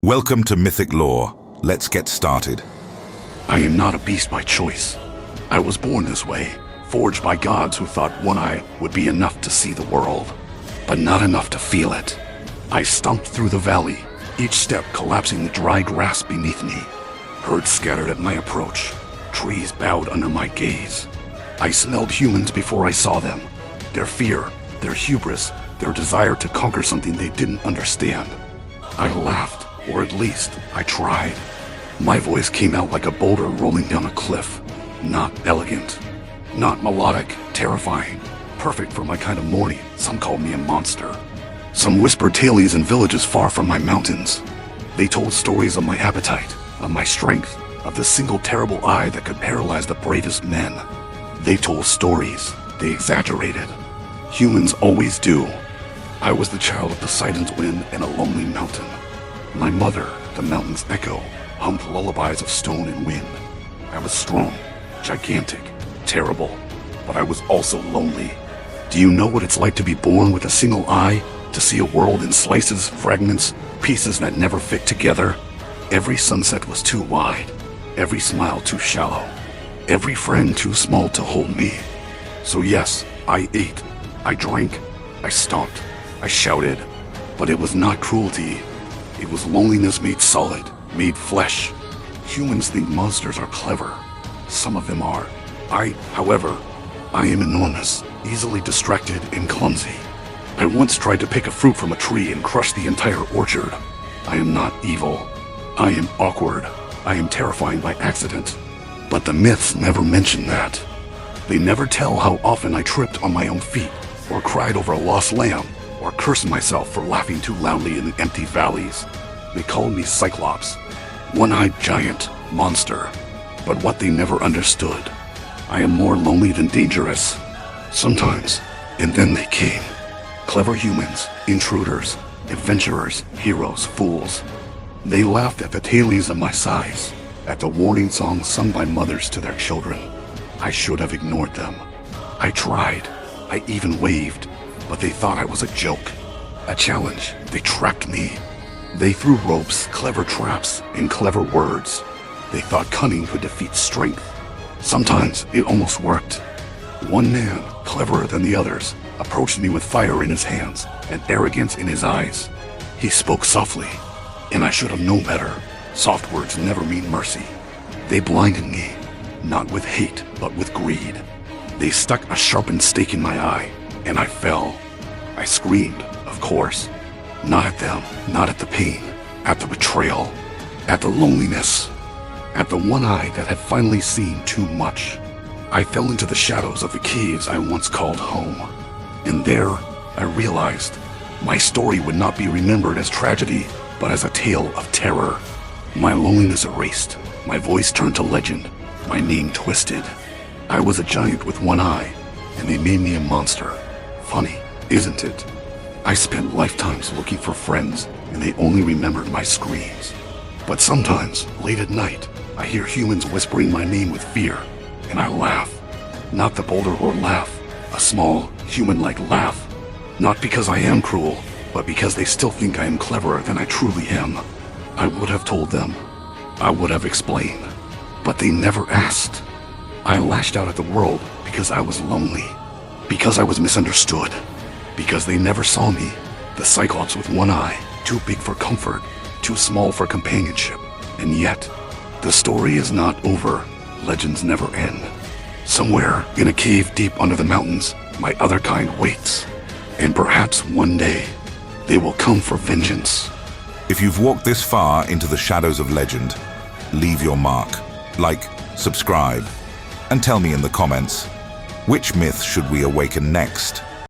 Welcome to MythicLore. Let's get started. I am not a beast by choice. I was born this way, forged by gods who thought one eye would be enough to see the world, but not enough to feel it. I stomped through the valley, each step collapsing the dry grass beneath me. Herds scattered at my approach, trees bowed under my gaze. I smelled humans before I saw them, their fear, their hubris, their desire to conquer something they didn't understand. I laughed, or at least I tried. My voice came out like a boulder rolling down a cliff. Not elegant, not melodic, terrifying, perfect for my kind of morning. Some called me a monster. Some whispered tales in villages far from my mountains. They told stories of my appetite, of my strength, of the single terrible eye that could paralyze the bravest men. They told stories. They exaggerated. Humans always do. I was the child of Poseidon's wind and a lonely mountain. My mother, the mountain's echo, hummed lullabies of stone and wind. I was strong, gigantic, terrible, but I was also lonely. Do you know what it's like to be born with a single eye, to see a world in slices, fragments, pieces that never fit together? Every sunset was too wide, every smile too shallow, every friend too small to hold me. So yes, I ate, I drank, I stomped, I shouted, but it was not cruelty. It was loneliness made solid, made flesh. Humans think monsters are clever. Some of them are. However, I am enormous, easily distracted and clumsy. I once tried to pick a fruit from a tree and crush the entire orchard. I am not evil. I am awkward. I am terrifying by accident. But the myths never mention that. They never tell how often I tripped on my own feet, or cried over a lost lamb, or cursed myself for laughing too loudly in the empty valleys. They called me Cyclops, one-eyed giant, monster. But what they never understood, I am more lonely than dangerous. Sometimes, and then they came. Clever humans, intruders, adventurers, heroes, fools. They laughed at the tales of my size, at the warning songs sung by mothers to their children. I should have ignored them. I tried. I even waved. But they thought I was a joke, a challenge. They trapped me. They threw ropes, clever traps, and clever words. They thought cunning could defeat strength. Sometimes it almost worked. One man, cleverer than the others, approached me with fire in his hands and arrogance in his eyes. He spoke softly, and I should have known better. Soft words never mean mercy. They blinded me, not with hate, but with greed. They stuck a sharpened stake in my eye, and I fell. I screamed, of course. Not at them, not at the pain, at the betrayal, at the loneliness, at the one eye that had finally seen too much. I fell into the shadows of the caves I once called home. And there, I realized my story would not be remembered as tragedy, but as a tale of terror. My loneliness erased, my voice turned to legend, my name twisted. I was a giant with one eye, and they made me a monster. Funny, isn't it? I spent lifetimes looking for friends, and they only remembered my screams. But sometimes, late at night, I hear humans whispering my name with fear, and I laugh. Not the boulder or laugh, a small, human-like laugh. Not because I am cruel, but because they still think I am cleverer than I truly am. I would have told them. I would have explained. But they never asked. I lashed out at the world because I was lonely. Because I was misunderstood. Because they never saw me, the Cyclops with one eye, too big for comfort, too small for companionship. And yet, the story is not over. Legends never end. Somewhere in a cave deep under the mountains, my other kind waits. And perhaps one day, they will come for vengeance. If you've walked this far into the shadows of legend, leave your mark. Like, subscribe, and tell me in the comments, which myth should we awaken next?